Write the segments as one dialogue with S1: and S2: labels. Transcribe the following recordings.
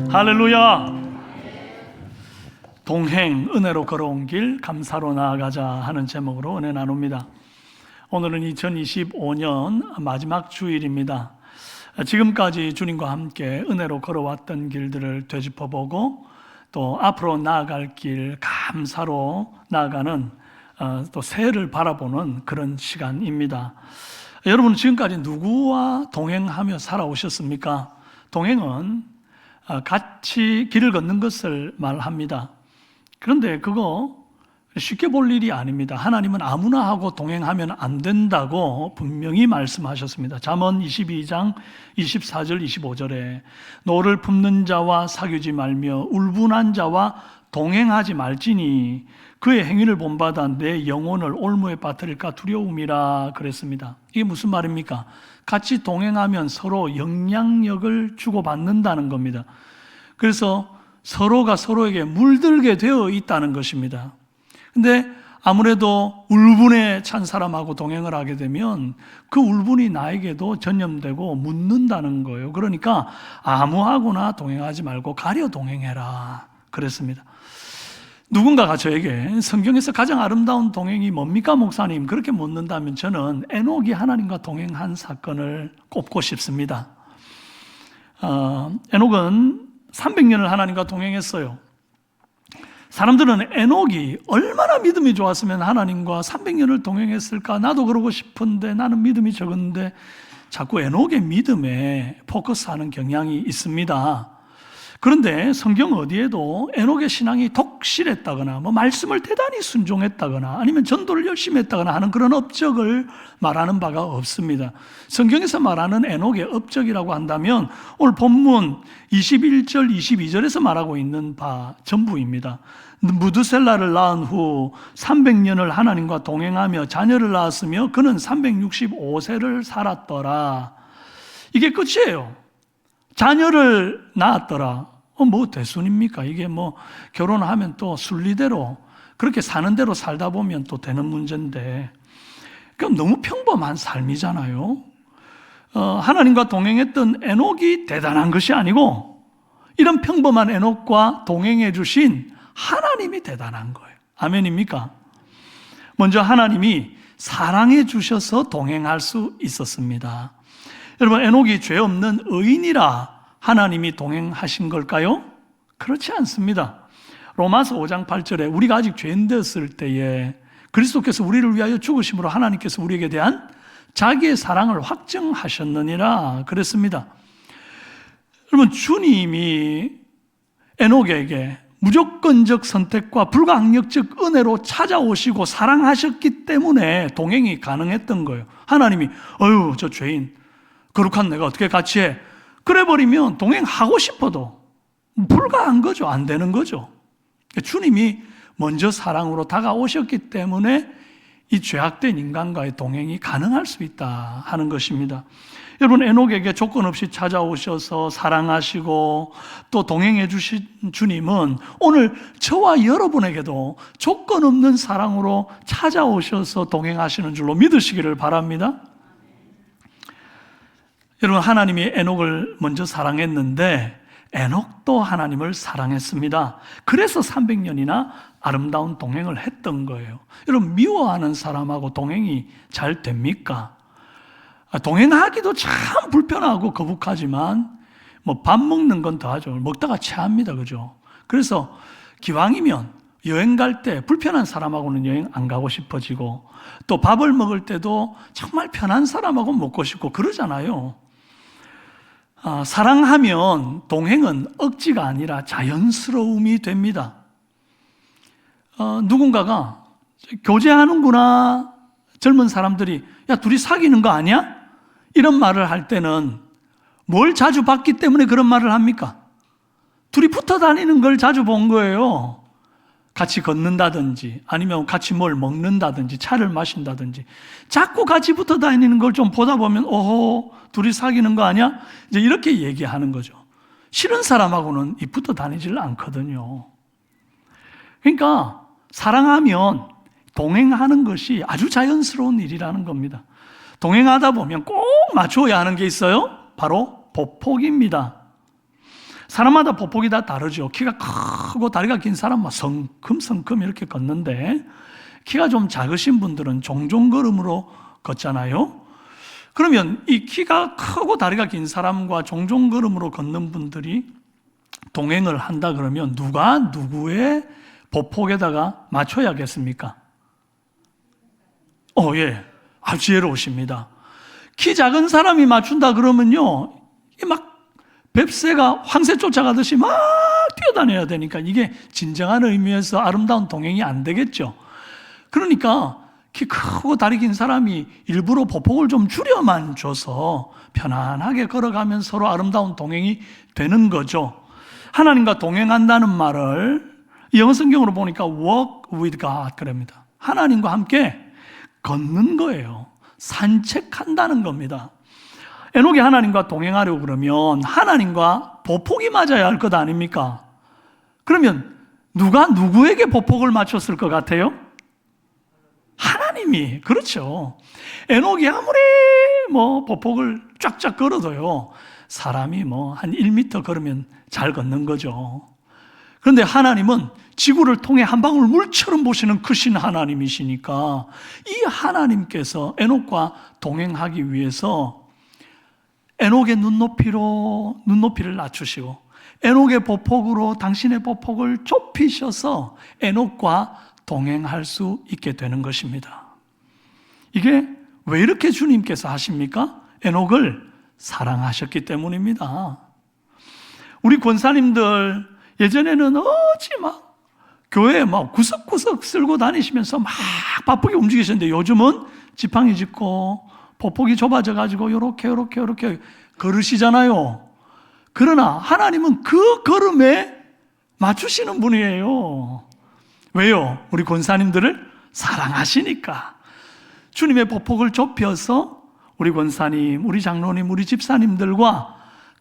S1: 할렐루야. 동행, 은혜로 걸어온 길, 감사로 나아가자 하는 제목으로 은혜 나눕니다. 오늘은 2025년 마지막 주일입니다. 지금까지 주님과 함께 은혜로 걸어왔던 길들을 되짚어보고 또 앞으로 나아갈 길, 감사로 나아가는 또 새해를 바라보는 그런 시간입니다. 여러분, 지금까지 누구와 동행하며 살아오셨습니까? 동행은 같이 길을 걷는 것을 말합니다. 그런데 그거 쉽게 볼 일이 아닙니다. 하나님은 아무나 하고 동행하면 안 된다고 분명히 말씀하셨습니다. 잠언 22장 24절 25절에 노를 품는 자와 사귀지 말며 울분한 자와 동행하지 말지니 그의 행위를 본받아 내 영혼을 올무에 빠뜨릴까 두려움이라 그랬습니다. 이게 무슨 말입니까? 같이 동행하면 서로 영향력을 주고받는다는 겁니다. 그래서 서로가 서로에게 물들게 되어 있다는 것입니다. 근데 아무래도 울분에 찬 사람하고 동행을 하게 되면 그 울분이 나에게도 전염되고 묻는다는 거예요. 그러니까 아무하고나 동행하지 말고 가려 동행해라 그랬습니다. 누군가가 저에게 성경에서 가장 아름다운 동행이 뭡니까 목사님? 그렇게 묻는다면 저는 에녹이 하나님과 동행한 사건을 꼽고 싶습니다. 에녹은 300년을 하나님과 동행했어요. 사람들은 에녹이 얼마나 믿음이 좋았으면 하나님과 300년을 동행했을까? 나도 그러고 싶은데 나는 믿음이 적은데 자꾸 에녹의 믿음에 포커스하는 경향이 있습니다. 그런데 성경 어디에도 에녹의 신앙이 독실했다거나 말씀을 대단히 순종했다거나 아니면 전도를 열심히 했다거나 하는 그런 업적을 말하는 바가 없습니다. 성경에서 말하는 에녹의 업적이라고 한다면 오늘 본문 21절 22절에서 말하고 있는 바 전부입니다. 무드셀라를 낳은 후 300년을 하나님과 동행하며 자녀를 낳았으며 그는 365세를 살았더라. 이게 끝이에요. 자녀를 낳았더라. 뭐 대순입니까? 이게 결혼하면 또 순리대로 그렇게 사는 대로 살다 보면 또 되는 문제인데, 그럼 너무 평범한 삶이잖아요. 하나님과 동행했던 에녹이 대단한 것이 아니고 이런 평범한 에녹과 동행해 주신 하나님이 대단한 거예요. 아멘입니까? 먼저 하나님이 사랑해 주셔서 동행할 수 있었습니다. 여러분, 에녹이 죄 없는 의인이라 하나님이 동행하신 걸까요? 그렇지 않습니다. 로마서 5장 8절에 우리가 아직 죄인 되었을 때에 그리스도께서 우리를 위하여 죽으심으로 하나님께서 우리에게 대한 자기의 사랑을 확증하셨느니라 그랬습니다. 여러분, 주님이 에녹에게 무조건적 선택과 불가항력적 은혜로 찾아오시고 사랑하셨기 때문에 동행이 가능했던 거예요. 하나님이 저 죄인 거룩한 내가 어떻게 같이 해? 그래 버리면 동행하고 싶어도 불가한 거죠. 안 되는 거죠. 주님이 먼저 사랑으로 다가오셨기 때문에 이 죄악된 인간과의 동행이 가능할 수 있다 하는 것입니다. 여러분, 에녹에게 조건 없이 찾아오셔서 사랑하시고 또 동행해 주신 주님은 오늘 저와 여러분에게도 조건 없는 사랑으로 찾아오셔서 동행하시는 줄로 믿으시기를 바랍니다. 여러분, 하나님이 에녹을 먼저 사랑했는데 에녹도 하나님을 사랑했습니다. 그래서 300년이나 아름다운 동행을 했던 거예요. 여러분, 미워하는 사람하고 동행이 잘 됩니까? 동행하기도 참 불편하고 거북하지만 밥 먹는 건 더하죠. 먹다가 체합니다. 그죠? 그래서 기왕이면 여행 갈 때 불편한 사람하고는 여행 안 가고 싶어지고 또 밥을 먹을 때도 정말 편한 사람하고 먹고 싶고 그러잖아요. 사랑하면 동행은 억지가 아니라 자연스러움이 됩니다. 누군가가 교제하는구나, 젊은 사람들이 야 둘이 사귀는 거 아니야? 이런 말을 할 때는 뭘 자주 봤기 때문에 그런 말을 합니까? 둘이 붙어 다니는 걸 자주 본 거예요. 같이 걷는다든지 아니면 같이 뭘 먹는다든지 차를 마신다든지 자꾸 같이 붙어 다니는 걸 좀 보다 보면 오호 둘이 사귀는 거 아니야? 이제 이렇게 얘기하는 거죠. 싫은 사람하고는 붙어 다니질 않거든요. 그러니까 사랑하면 동행하는 것이 아주 자연스러운 일이라는 겁니다. 동행하다 보면 꼭 맞춰야 하는 게 있어요. 바로 보폭입니다. 사람마다 보폭이 다 다르죠. 키가 크고 다리가 긴 사람은 성큼성큼 이렇게 걷는데 키가 좀 작으신 분들은 종종걸음으로 걷잖아요. 그러면 이 키가 크고 다리가 긴 사람과 종종걸음으로 걷는 분들이 동행을 한다 그러면 누가 누구의 보폭에다가 맞춰야겠습니까? 예. 지혜로우십니다. 키 작은 사람이 맞춘다 그러면요, 막 뱁새가 황새 쫓아가듯이 막 뛰어다녀야 되니까 이게 진정한 의미에서 아름다운 동행이 안 되겠죠. 그러니까 키 크고 다리 긴 사람이 일부러 보폭을 좀 줄여만 줘서 편안하게 걸어가면 서로 아름다운 동행이 되는 거죠. 하나님과 동행한다는 말을 영어 성경으로 보니까 walk with God 그럽니다. 하나님과 함께 걷는 거예요. 산책한다는 겁니다. 에녹이 하나님과 동행하려고 그러면 하나님과 보폭이 맞아야 할 것 아닙니까? 그러면 누가 누구에게 보폭을 맞췄을 것 같아요? 하나님이. 그렇죠. 에녹이 아무리 보폭을 쫙쫙 걸어도요, 사람이 한 1m 걸으면 잘 걷는 거죠. 그런데 하나님은 지구를 통해 한 방울 물처럼 보시는 크신 하나님이시니까 이 하나님께서 에녹과 동행하기 위해서 에녹의 눈높이를 낮추시고 에녹의 보폭으로 당신의 보폭을 좁히셔서 에녹과 동행할 수 있게 되는 것입니다. 이게 왜 이렇게 주님께서 하십니까? 에녹을 사랑하셨기 때문입니다. 우리 권사님들 예전에는 교회에 구석구석 쓸고 다니시면서 막 바쁘게 움직이셨는데 요즘은 지팡이 짚고 보폭이 좁아져 가지고 요렇게 걸으시잖아요. 그러나 하나님은 그 걸음에 맞추시는 분이에요. 왜요? 우리 권사님들을 사랑하시니까. 주님의 보폭을 좁혀서 우리 권사님, 우리 장로님, 우리 집사님들과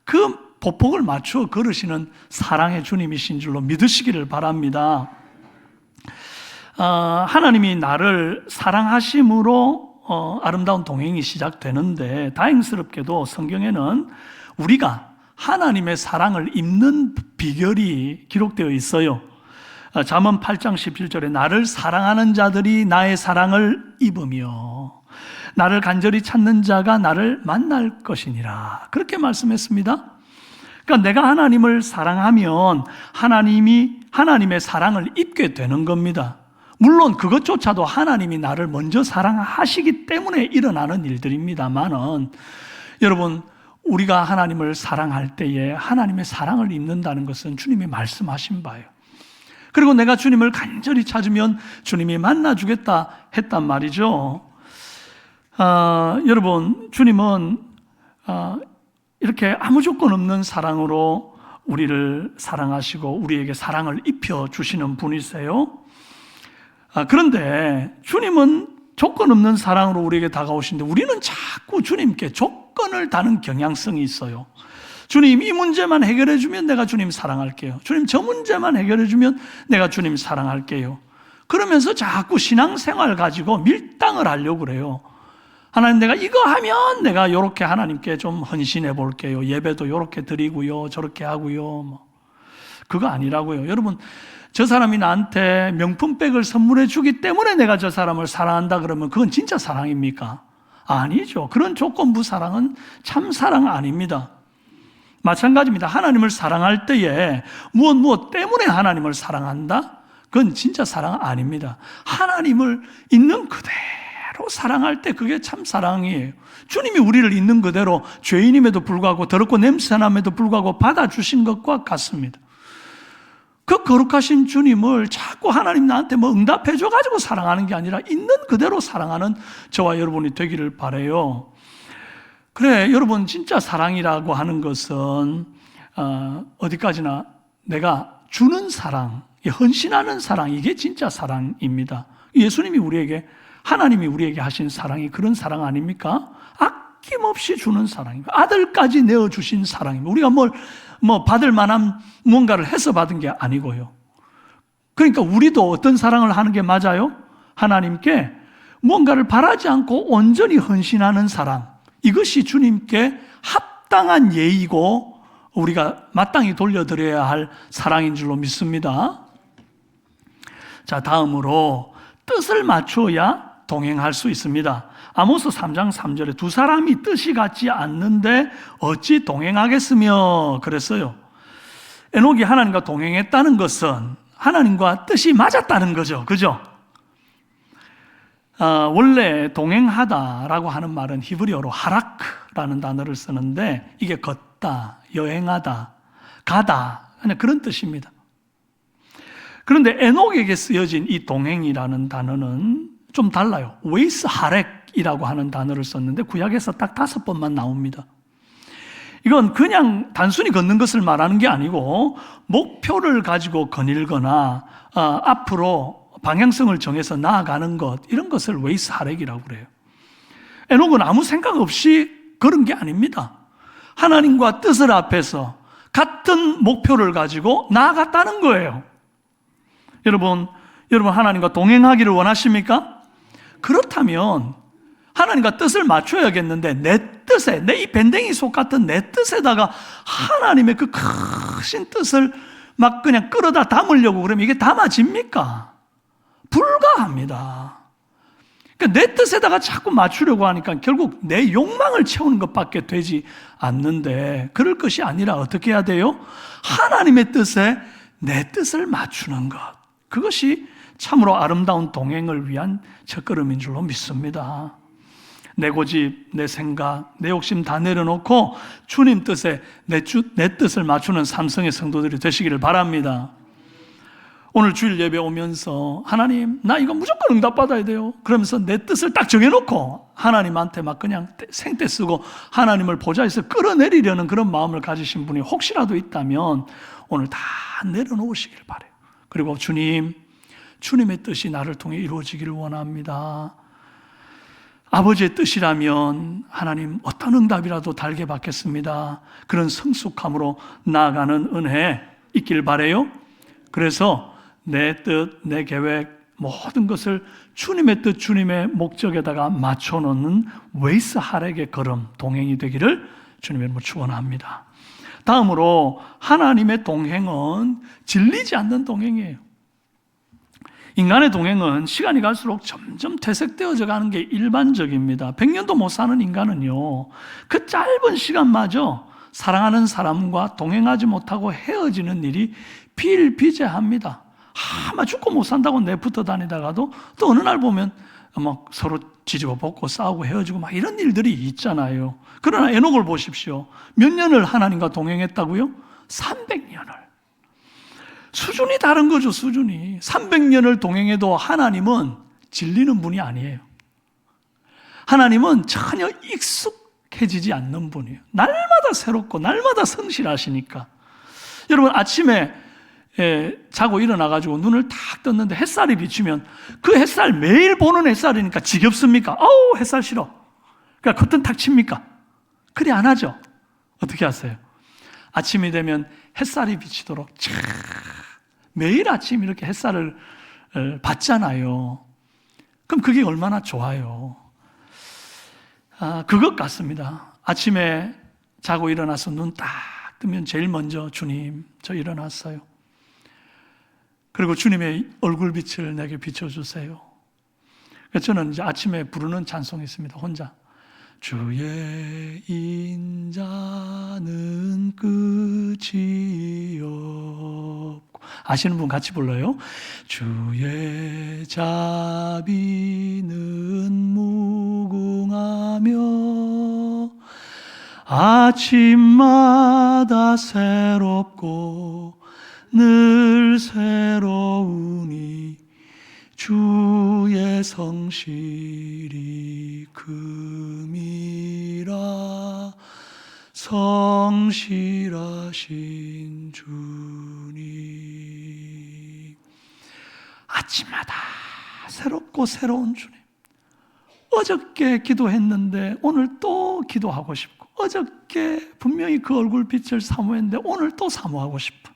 S1: 그 보폭을 맞추어 걸으시는 사랑의 주님이신 줄로 믿으시기를 바랍니다. 하나님이 나를 사랑하심으로 아름다운 동행이 시작되는데 다행스럽게도 성경에는 우리가 하나님의 사랑을 입는 비결이 기록되어 있어요. 잠언 8장 17절에 나를 사랑하는 자들이 나의 사랑을 입으며 나를 간절히 찾는 자가 나를 만날 것이니라. 그렇게 말씀했습니다. 그러니까 내가 하나님을 사랑하면 하나님이 하나님의 사랑을 입게 되는 겁니다. 물론 그것조차도 하나님이 나를 먼저 사랑하시기 때문에 일어나는 일들입니다만은 여러분, 우리가 하나님을 사랑할 때에 하나님의 사랑을 입는다는 것은 주님이 말씀하신 바예요. 그리고 내가 주님을 간절히 찾으면 주님이 만나주겠다 했단 말이죠. 여러분, 주님은 이렇게 아무 조건 없는 사랑으로 우리를 사랑하시고 우리에게 사랑을 입혀주시는 분이세요. 그런데 주님은 조건 없는 사랑으로 우리에게 다가오시는데 우리는 자꾸 주님께 조건을 다는 경향성이 있어요. 주님 이 문제만 해결해 주면 내가 주님 사랑할게요. 주님 저 문제만 해결해 주면 내가 주님 사랑할게요. 그러면서 자꾸 신앙생활 가지고 밀당을 하려고 그래요. 하나님 내가 이거 하면 내가 이렇게 하나님께 좀 헌신해 볼게요. 예배도 이렇게 드리고요. 저렇게 하고요. 그거 아니라고요. 여러분, 저 사람이 나한테 명품백을 선물해 주기 때문에 내가 저 사람을 사랑한다 그러면 그건 진짜 사랑입니까? 아니죠. 그런 조건부 사랑은 참 사랑 아닙니다. 마찬가지입니다. 하나님을 사랑할 때에 무엇 때문에 하나님을 사랑한다? 그건 진짜 사랑 아닙니다. 하나님을 있는 그대로 사랑할 때 그게 참 사랑이에요. 주님이 우리를 있는 그대로 죄인임에도 불구하고 더럽고 냄새남에도 불구하고 받아주신 것과 같습니다. 그 거룩하신 주님을 자꾸 하나님 나한테 응답해 줘가지고 사랑하는 게 아니라 있는 그대로 사랑하는 저와 여러분이 되기를 바라요. 그래, 여러분, 진짜 사랑이라고 하는 것은 어디까지나 내가 주는 사랑, 헌신하는 사랑, 이게 진짜 사랑입니다. 예수님이 우리에게, 하나님이 우리에게 하신 사랑이 그런 사랑 아닙니까? 아낌없이 주는 사랑입니다. 아들까지 내어주신 사랑입니다. 우리가 받을 만한 뭔가를 해서 받은 게 아니고요. 그러니까 우리도 어떤 사랑을 하는 게 맞아요? 하나님께 뭔가를 바라지 않고 온전히 헌신하는 사랑. 이것이 주님께 마땅한 예의고 우리가 마땅히 돌려드려야 할 사랑인 줄로 믿습니다. 자, 다음으로 뜻을 맞춰야 동행할 수 있습니다. 아모스 3장 3절에 두 사람이 뜻이 같지 않는데 어찌 동행하겠으며 그랬어요. 에녹이 하나님과 동행했다는 것은 하나님과 뜻이 맞았다는 거죠. 그죠? 원래 동행하다라고 하는 말은 히브리어로 하라크라는 단어를 쓰는데 이게 걷다, 여행하다, 가다 그런 뜻입니다. 그런데 에녹에게 쓰여진 이 동행이라는 단어는 좀 달라요. 웨이스 하렉이라고 하는 단어를 썼는데 구약에서 딱 5번만 나옵니다. 이건 그냥 단순히 걷는 것을 말하는 게 아니고 목표를 가지고 거닐거나 앞으로 방향성을 정해서 나아가는 것, 이런 것을 웨이스 하렉이라고 그래요. 에녹은 아무 생각 없이 걸은 게 아닙니다. 하나님과 뜻을 앞에서 같은 목표를 가지고 나아갔다는 거예요. 여러분 하나님과 동행하기를 원하십니까? 그렇다면 하나님과 뜻을 맞춰야겠는데 내 뜻에, 내 이 밴댕이 속 같은 내 뜻에다가 하나님의 그 크신 뜻을 막 그냥 끌어다 담으려고 그러면 이게 담아집니까? 불가합니다. 그러니까 내 뜻에다가 자꾸 맞추려고 하니까 결국 내 욕망을 채우는 것밖에 되지 않는데, 그럴 것이 아니라 어떻게 해야 돼요? 하나님의 뜻에 내 뜻을 맞추는 것, 그것이 참으로 아름다운 동행을 위한 첫걸음인 줄로 믿습니다. 내 고집, 내 생각, 내 욕심 다 내려놓고 주님 뜻에 내 뜻을 맞추는 삼성의 성도들이 되시기를 바랍니다. 오늘 주일 예배 오면서 하나님, 나 이거 무조건 응답받아야 돼요. 그러면서 내 뜻을 딱 정해놓고 하나님한테 막 그냥 생떼 쓰고 하나님을 보좌에서 끌어내리려는 그런 마음을 가지신 분이 혹시라도 있다면 오늘 다 내려놓으시길 바라요. 그리고 주님의 뜻이 나를 통해 이루어지기를 원합니다. 아버지의 뜻이라면 하나님 어떤 응답이라도 달게 받겠습니다. 그런 성숙함으로 나아가는 은혜 있길 바라요. 그래서 내 뜻, 내 계획, 모든 것을 주님의 뜻, 주님의 목적에다가 맞춰놓는 웨이스 하렉의 걸음, 동행이 되기를 주님의 이름으로 축원합니다. 다음으로 하나님의 동행은 질리지 않는 동행이에요. 인간의 동행은 시간이 갈수록 점점 퇴색되어져 가는 게 일반적입니다. 100년도 못 사는 인간은요, 그 짧은 시간마저 사랑하는 사람과 동행하지 못하고 헤어지는 일이 비일비재합니다. 아마 죽고 못 산다고 내붙어 다니다가도 또 어느 날 보면 막 서로 뒤집어 벗고 싸우고 헤어지고 막 이런 일들이 있잖아요. 그러나 에녹을 보십시오. 몇 년을 하나님과 동행했다고요? 300년을. 수준이 다른 거죠, 수준이. 300년을 동행해도 하나님은 질리는 분이 아니에요. 하나님은 전혀 익숙해지지 않는 분이에요. 날마다 새롭고 날마다 성실하시니까. 여러분, 아침에 자고 일어나가지고 눈을 탁 떴는데 햇살이 비치면 그 햇살 매일 보는 햇살이니까 지겹습니까? 어우, 햇살 싫어. 그러니까 커튼 탁 칩니까? 그리 안 하죠. 어떻게 하세요? 아침이 되면 햇살이 비치도록 매일 아침 이렇게 햇살을 받잖아요. 그럼 그게 얼마나 좋아요. 그것 같습니다. 아침에 자고 일어나서 눈 딱 뜨면 제일 먼저 주님, 저 일어났어요. 그리고 주님의 얼굴빛을 내게 비춰주세요. 그래서 저는 이제 아침에 부르는 찬송이 있습니다. 혼자. 주의 인자는 끝이 없고, 아시는 분 같이 불러요. 주의 자비는 무궁하며 아침마다 새롭고 늘 새로우니 주의 성실이 금이라 성실하신 주님. 아침마다 새롭고 새로운 주님. 어저께 기도했는데 오늘 또 기도하고 싶고, 어저께 분명히 그 얼굴빛을 사모했는데 오늘 또 사모하고 싶은.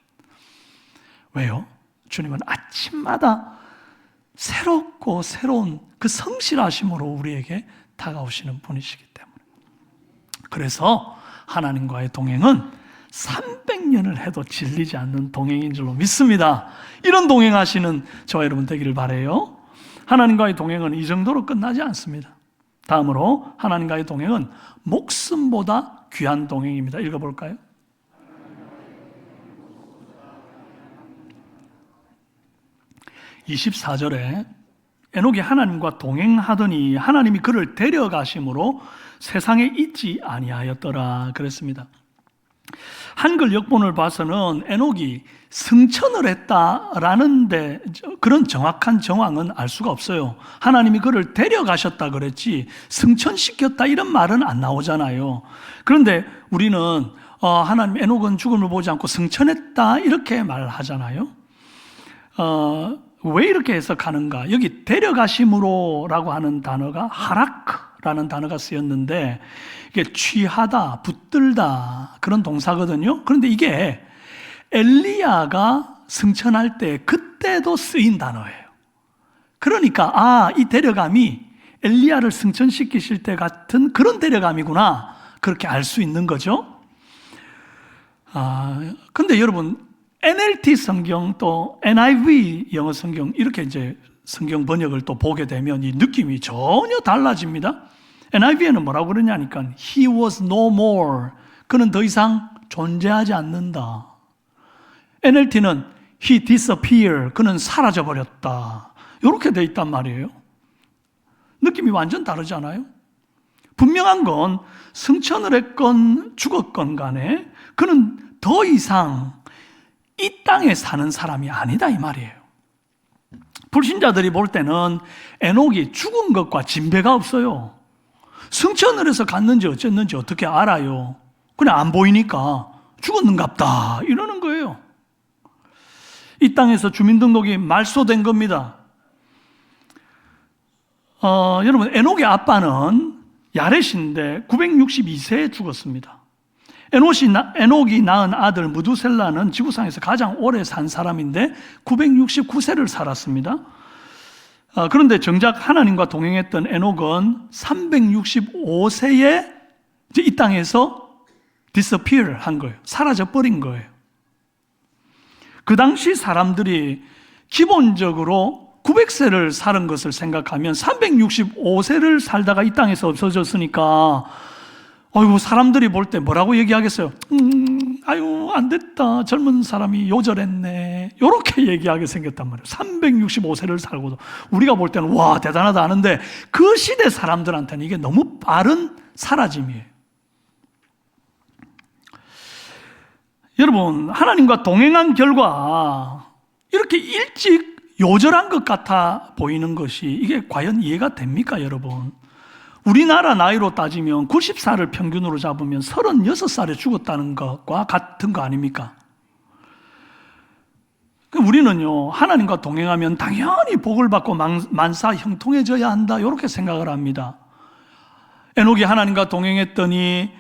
S1: 왜요? 주님은 아침마다 새롭고 새로운 그 성실하심으로 우리에게 다가오시는 분이시기 때문에. 그래서 하나님과의 동행은 300년을 해도 질리지 않는 동행인 줄로 믿습니다. 이런 동행하시는 저와 여러분 되기를 바라요. 하나님과의 동행은 이 정도로 끝나지 않습니다. 다음으로 하나님과의 동행은 목숨보다 귀한 동행입니다. 읽어볼까요? (24절에) 에녹이 하나님과 동행하더니 하나님이 그를 데려가심으로 세상에 있지 아니하였더라 그랬습니다. 한글 역본을 봐서는 에녹이 승천을 했다라는데 그런 정확한 정황은 알 수가 없어요. 하나님이 그를 데려가셨다 그랬지 승천시켰다 이런 말은 안 나오잖아요. 그런데 우리는 하나님 에녹은 죽음을 보지 않고 승천했다 이렇게 말하잖아요. 왜 이렇게 해석하는가? 여기 데려가심으로 라고 하는 단어가 하라크라는 단어가 쓰였는데 이게 취하다, 붙들다 그런 동사거든요. 그런데 이게 엘리야가 승천할 때 그때도 쓰인 단어예요. 그러니까 이 데려감이 엘리야를 승천시키실 때 같은 그런 데려감이구나 그렇게 알 수 있는 거죠. 근데 여러분 NLT 성경 또 NIV 영어 성경 이렇게 이제 성경 번역을 또 보게 되면 이 느낌이 전혀 달라집니다. NIV에는 뭐라고 그러냐니까 He was no more. 그는 더 이상 존재하지 않는다. NLT는 He disappeared. 그는 사라져버렸다. 이렇게 돼 있단 말이에요. 느낌이 완전 다르지 않아요? 분명한 건 승천을 했건 죽었건 간에 그는 더 이상 이 땅에 사는 사람이 아니다 이 말이에요. 불신자들이 볼 때는 에녹이 죽은 것과 진배가 없어요. 승천을 해서 갔는지 어쨌는지 어떻게 알아요? 그냥 안 보이니까 죽었는갑다 이러는 거예요. 이 땅에서 주민등록이 말소된 겁니다. 여러분 에녹의 아빠는 야렛인데 962세에 죽었습니다. 에녹이 낳은 아들 무두셀라는 지구상에서 가장 오래 산 사람인데 969세를 살았습니다. 그런데 정작 하나님과 동행했던 에녹은 365세에 이 땅에서 disappear 한 거예요. 사라져버린 거예요. 그 당시 사람들이 기본적으로 900세를 사는 것을 생각하면 365세를 살다가 이 땅에서 없어졌으니까 아이고 사람들이 볼 때 뭐라고 얘기하겠어요? 아유 안 됐다 젊은 사람이 요절했네 이렇게 얘기하게 생겼단 말이에요. 365세를 살고도 우리가 볼 때는 와 대단하다 하는데 그 시대 사람들한테는 이게 너무 빠른 사라짐이에요. 여러분 하나님과 동행한 결과 이렇게 일찍 요절한 것 같아 보이는 것이 이게 과연 이해가 됩니까 여러분? 우리나라 나이로 따지면 90살을 평균으로 잡으면 36살에 죽었다는 것과 같은 거 아닙니까? 우리는요 하나님과 동행하면 당연히 복을 받고 만사 형통해져야 한다 이렇게 생각을 합니다. 에녹이 하나님과 동행했더니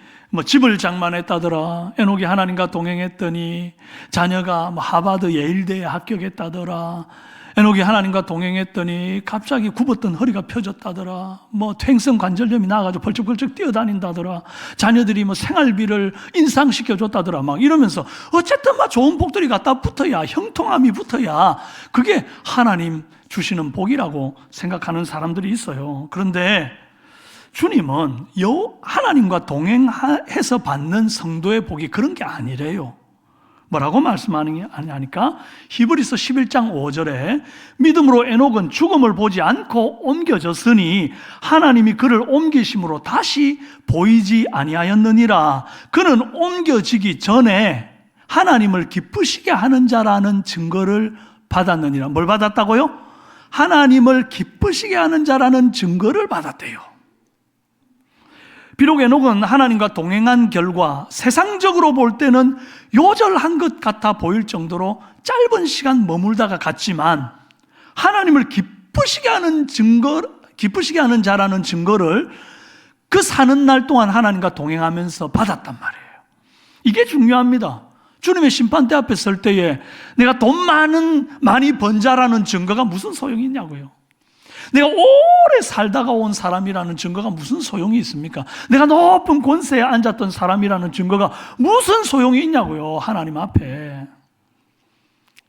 S1: 집을 장만했다더라. 에녹이 하나님과 동행했더니 자녀가 하버드 예일대에 합격했다더라. 에녹이 하나님과 동행했더니 갑자기 굽었던 허리가 펴졌다더라. 퇴행성 관절염이 나와가지고 벌쩍벌쩍 뛰어다닌다더라. 자녀들이 생활비를 인상시켜줬다더라. 이러면서 어쨌든 좋은 복들이 갖다 붙어야 형통함이 붙어야 그게 하나님 주시는 복이라고 생각하는 사람들이 있어요. 그런데 주님은 하나님과 동행해서 받는 성도의 복이 그런 게 아니래요. 뭐라고 말씀하느냐니까 히브리서 11장 5절에 믿음으로 에녹은 죽음을 보지 않고 옮겨졌으니 하나님이 그를 옮기심으로 다시 보이지 아니하였느니라. 그는 옮겨지기 전에 하나님을 기쁘시게 하는 자라는 증거를 받았느니라. 뭘 받았다고요? 하나님을 기쁘시게 하는 자라는 증거를 받았대요. 비록 에녹은 하나님과 동행한 결과 세상적으로 볼 때는 요절한 것 같아 보일 정도로 짧은 시간 머물다가 갔지만 하나님을 기쁘시게 하는 자라는 증거를 그 사는 날 동안 하나님과 동행하면서 받았단 말이에요. 이게 중요합니다. 주님의 심판대 앞에 설 때에 내가 돈 많이 번 자라는 증거가 무슨 소용이 있냐고요. 내가 오래 살다가 온 사람이라는 증거가 무슨 소용이 있습니까? 내가 높은 권세에 앉았던 사람이라는 증거가 무슨 소용이 있냐고요, 하나님 앞에.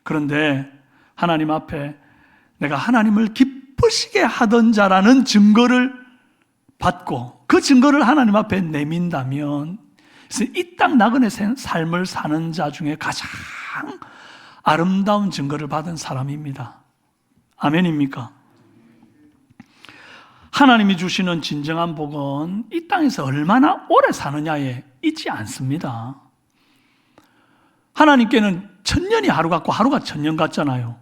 S1: 그런데 하나님 앞에 내가 하나님을 기쁘시게 하던 자라는 증거를 받고 그 증거를 하나님 앞에 내민다면 이 땅 나그네 삶을 사는 자 중에 가장 아름다운 증거를 받은 사람입니다. 아멘입니까? 하나님이 주시는 진정한 복은 이 땅에서 얼마나 오래 사느냐에 있지 않습니다. 하나님께는 1000년이 하루 같고 하루가 1000년 같잖아요.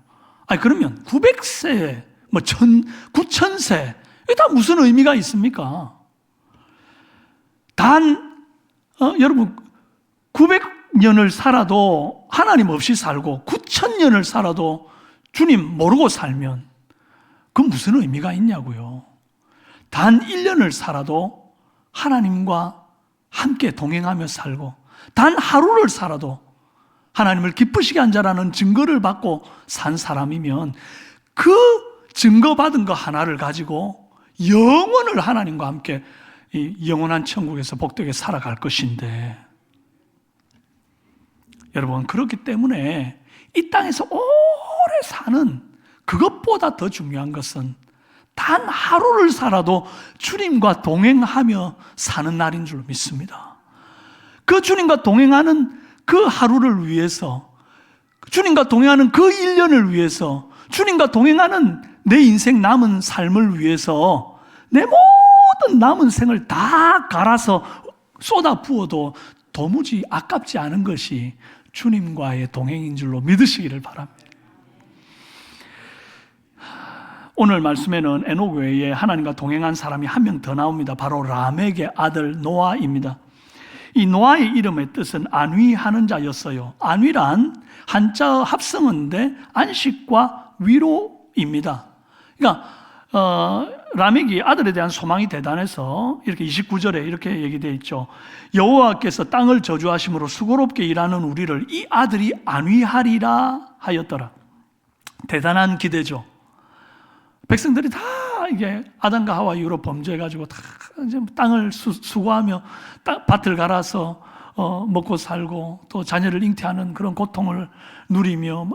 S1: 아니 그러면 900세, 9000세 이게 다 무슨 의미가 있습니까? 여러분 900년을 살아도 하나님 없이 살고 9000년을 살아도 주님 모르고 살면 그 무슨 의미가 있냐고요. 단 1년을 살아도 하나님과 함께 동행하며 살고 단 하루를 살아도 하나님을 기쁘시게 한 자라는 증거를 받고 산 사람이면 그 증거받은 거 하나를 가지고 영원을 하나님과 함께 이 영원한 천국에서 복되게 살아갈 것인데, 여러분 그렇기 때문에 이 땅에서 오래 사는 그것보다 더 중요한 것은 단 하루를 살아도 주님과 동행하며 사는 날인 줄 믿습니다. 그 주님과 동행하는 그 하루를 위해서, 주님과 동행하는 그 1년을 위해서, 주님과 동행하는 내 인생 남은 삶을 위해서 내 모든 남은 생을 다 갈아서 쏟아 부어도 도무지 아깝지 않은 것이 주님과의 동행인 줄로 믿으시기를 바랍니다. 오늘 말씀에는 에녹 외에 하나님과 동행한 사람이 한 명 더 나옵니다. 바로 라멕의 아들 노아입니다. 이 노아의 이름의 뜻은 안위하는 자였어요. 안위란 한자 합성어인데 안식과 위로입니다. 그러니까 라멕이 아들에 대한 소망이 대단해서 이렇게 29절에 이렇게 얘기되어 있죠. 여호와께서 땅을 저주하심으로 수고롭게 일하는 우리를 이 아들이 안위하리라 하였더라. 대단한 기대죠. 백성들이 다 이게 아담과 하와 이후로 범죄해가지고 다 이제 땅을 수고하며 밭을 갈아서 먹고 살고 또 자녀를 잉태하는 그런 고통을 누리며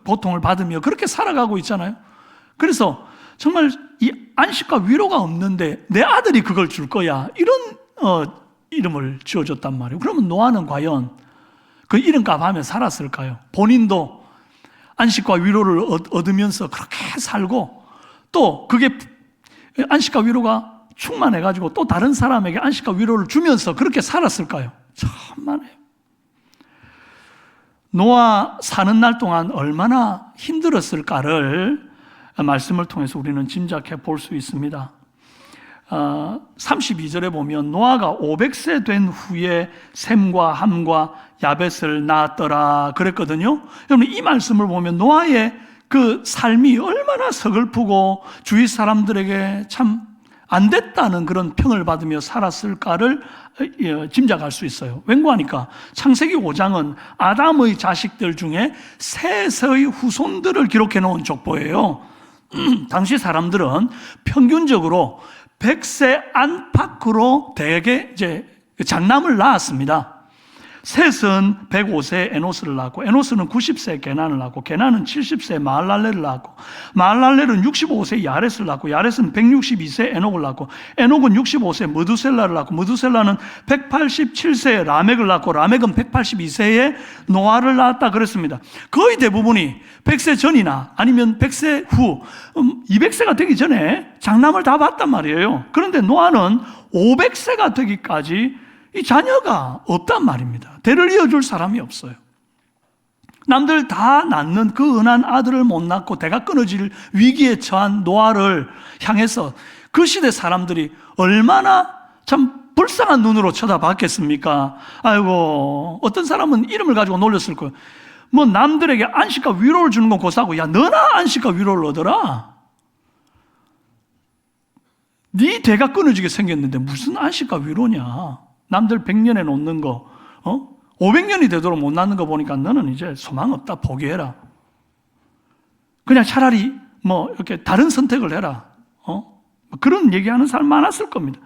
S1: 고통을 받으며 그렇게 살아가고 있잖아요. 그래서 정말 이 안식과 위로가 없는데 내 아들이 그걸 줄 거야, 이런 이름을 지어줬단 말이에요. 그러면 노아는 과연 그 이름값 하며 살았을까요? 본인도 안식과 위로를 얻으면서 그렇게 살고 또 그게 안식과 위로가 충만해가지고 또 다른 사람에게 안식과 위로를 주면서 그렇게 살았을까요? 천만에요. 노아 사는 날 동안 얼마나 힘들었을까를 말씀을 통해서 우리는 짐작해 볼 수 있습니다. 32절에 보면 노아가 500세 된 후에 셈과 함과 야벳을 낳았더라 그랬거든요. 여러분 이 말씀을 보면 노아의 그 삶이 얼마나 서글프고 주위 사람들에게 참 안 됐다는 그런 평을 받으며 살았을까를 짐작할 수 있어요. 왠고하니까 창세기 5장은 아담의 자식들 중에 셋의 후손들을 기록해 놓은 족보예요. 당시 사람들은 평균적으로 100세 안팎으로 대개 이제 장남을 낳았습니다. 셋은 105세 에노스를 낳고, 에노스는 90세 게난을 낳고, 게난은 70세 마할랄레를 낳고, 마할랄레는 65세 야렛을 낳고, 야렛은 162세 에녹을 낳고, 에녹은 65세 머두셀라를 낳고, 머두셀라는 187세 라멕을 낳고, 라멕은 182세에 노아를 낳았다 그랬습니다. 거의 대부분이 100세 전이나 아니면 100세 후 200세가 되기 전에 장남을 다 봤단 말이에요. 그런데 노아는 500세가 되기까지 이 자녀가 없단 말입니다. 대를 이어줄 사람이 없어요. 남들 다 낳는 그 은한 아들을 못 낳고 대가 끊어질 위기에 처한 노아를 향해서 그 시대 사람들이 얼마나 참 불쌍한 눈으로 쳐다봤겠습니까? 아이고, 어떤 사람은 이름을 가지고 놀렸을 거예요. 뭐 남들에게 안식과 위로를 주는 건 고사하고, 야 너나 안식과 위로를 얻어라. 네 대가 끊어지게 생겼는데 무슨 안식과 위로냐. 남들 100년에 놓는 거 500년이 되도록 못 낳는 거 보니까 너는 이제 소망 없다, 포기해라. 그냥 차라리 뭐 이렇게 다른 선택을 해라. 그런 얘기하는 사람 많았을 겁니다.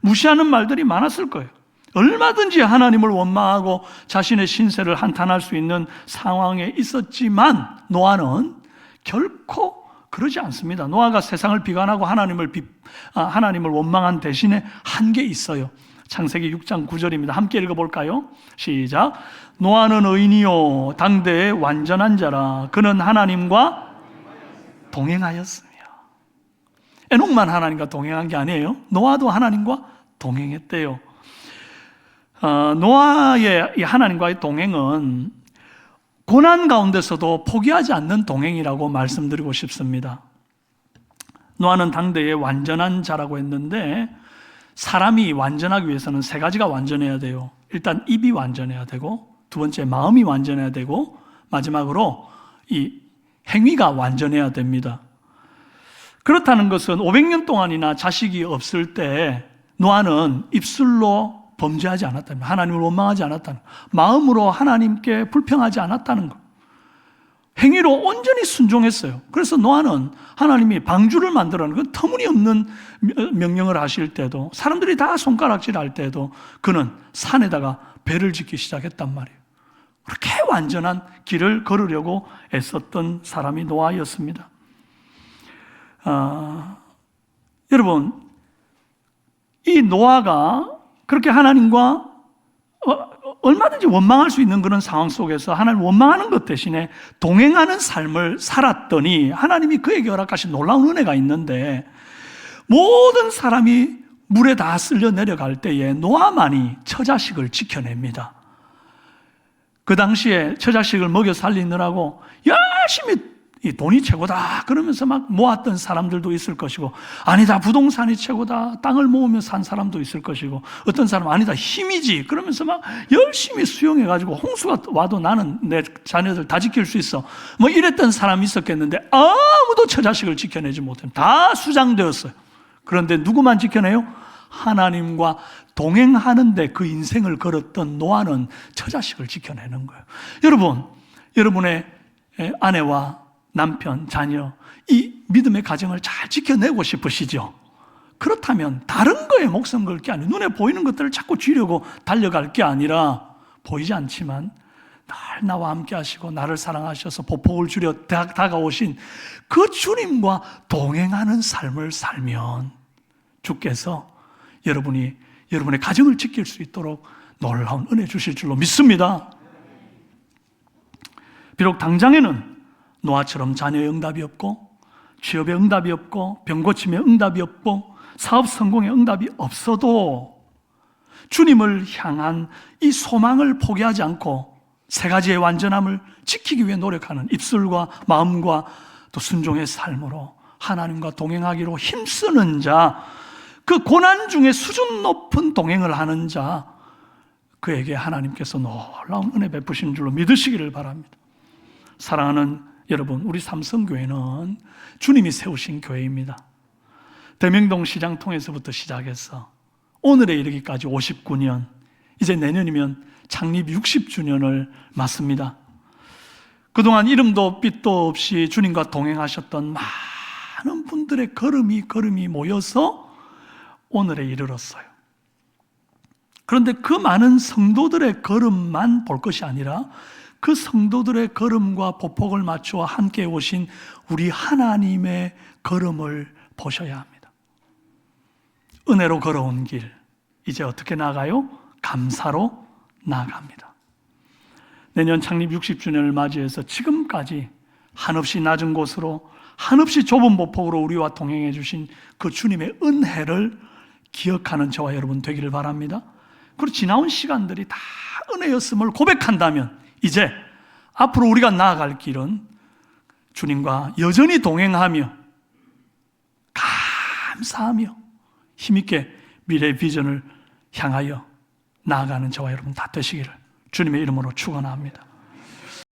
S1: 무시하는 말들이 많았을 거예요. 얼마든지 하나님을 원망하고 자신의 신세를 한탄할 수 있는 상황에 있었지만 노아는 결코 그러지 않습니다. 노아가 세상을 비관하고 하나님을 원망한 대신에 한 게 있어요. 창세기 6장 9절입니다. 함께 읽어볼까요? 시작. 노아는 의인이요 당대의 완전한 자라. 그는 하나님과 동행하였으며. 에녹만 하나님과 동행한 게 아니에요. 노아도 하나님과 동행했대요. 노아의 하나님과의 동행은 고난 가운데서도 포기하지 않는 동행이라고 말씀드리고 싶습니다. 노아는 당대의 완전한 자라고 했는데 사람이 완전하기 위해서는 세 가지가 완전해야 돼요. 일단 입이 완전해야 되고, 두 번째 마음이 완전해야 되고, 마지막으로 이 행위가 완전해야 됩니다. 그렇다는 것은 500년 동안이나 자식이 없을 때 노아는 입술로 범죄하지 않았다는 것, 하나님을 원망하지 않았다는 것, 마음으로 하나님께 불평하지 않았다는 것, 행위로 온전히 순종했어요. 그래서 노아는 하나님이 방주를 만들라는 그 터무니없는 명령을 하실 때도, 사람들이 다 손가락질 할 때도 그는 산에다가 배를 짓기 시작했단 말이에요. 그렇게 완전한 길을 걸으려고 애썼던 사람이 노아였습니다. 여러분, 이 노아가 그렇게 하나님과 얼마든지 원망할 수 있는 그런 상황 속에서 하나님을 원망하는 것 대신에 동행하는 삶을 살았더니 하나님이 그에게 허락하신 놀라운 은혜가 있는데, 모든 사람이 물에 다 쓸려 내려갈 때에 노아만이 처자식을 지켜냅니다. 그 당시에 처자식을 먹여 살리느라고 열심히 이 돈이 최고다 그러면서 막 모았던 사람들도 있을 것이고, 아니다 부동산이 최고다 땅을 모으며 산 사람도 있을 것이고, 어떤 사람은 아니다 힘이지 그러면서 막 열심히 수용해가지고 홍수가 와도 나는 내 자녀들 다 지킬 수 있어 뭐 이랬던 사람이 있었겠는데, 아무도 처자식을 지켜내지 못해요. 다 수장되었어요. 그런데 누구만 지켜내요? 하나님과 동행하는데 그 인생을 걸었던 노아는 처자식을 지켜내는 거예요. 여러분, 여러분의 아내와 남편, 자녀, 이 믿음의 가정을 잘 지켜내고 싶으시죠? 그렇다면 다른 거에 목숨 걸 게 아니라 눈에 보이는 것들을 자꾸 쥐려고 달려갈 게 아니라, 보이지 않지만 늘 나와 함께 하시고 나를 사랑하셔서 보폭을 주려 다가오신 그 주님과 동행하는 삶을 살면 주께서 여러분의 가정을 지킬 수 있도록 놀라운 은혜 주실 줄로 믿습니다. 비록 당장에는 노아처럼 자녀의 응답이 없고, 취업의 응답이 없고, 병 고침의 응답이 없고, 사업 성공의 응답이 없어도 주님을 향한 이 소망을 포기하지 않고 세 가지의 완전함을 지키기 위해 노력하는 입술과 마음과 또 순종의 삶으로 하나님과 동행하기로 힘쓰는 자, 그 고난 중에 수준 높은 동행을 하는 자, 그에게 하나님께서 놀라운 은혜 베푸신 줄로 믿으시기를 바랍니다. 사랑하는 여러분, 우리 삼성교회는 주님이 세우신 교회입니다. 대명동 시장 통해서부터 시작해서 오늘에 이르기까지 59년, 이제 내년이면 창립 60주년을 맞습니다. 그동안 이름도 빛도 없이 주님과 동행하셨던 많은 분들의 걸음이 모여서 오늘에 이르렀어요. 그런데 그 많은 성도들의 걸음만 볼 것이 아니라 그 성도들의 걸음과 보폭을 맞추어 함께 오신 우리 하나님의 걸음을 보셔야 합니다. 은혜로 걸어온 길, 이제 어떻게 나가요? 감사로 나아갑니다. 내년 창립 60주년을 맞이해서 지금까지 한없이 낮은 곳으로, 한없이 좁은 보폭으로 우리와 동행해 주신 그 주님의 은혜를 기억하는 저와 여러분 되기를 바랍니다. 그리고 지나온 시간들이 다 은혜였음을 고백한다면 이제 앞으로 우리가 나아갈 길은 주님과 여전히 동행하며 감사하며 힘있게 미래의 비전을 향하여 나아가는 저와 여러분 다 되시기를 주님의 이름으로 축원합니다.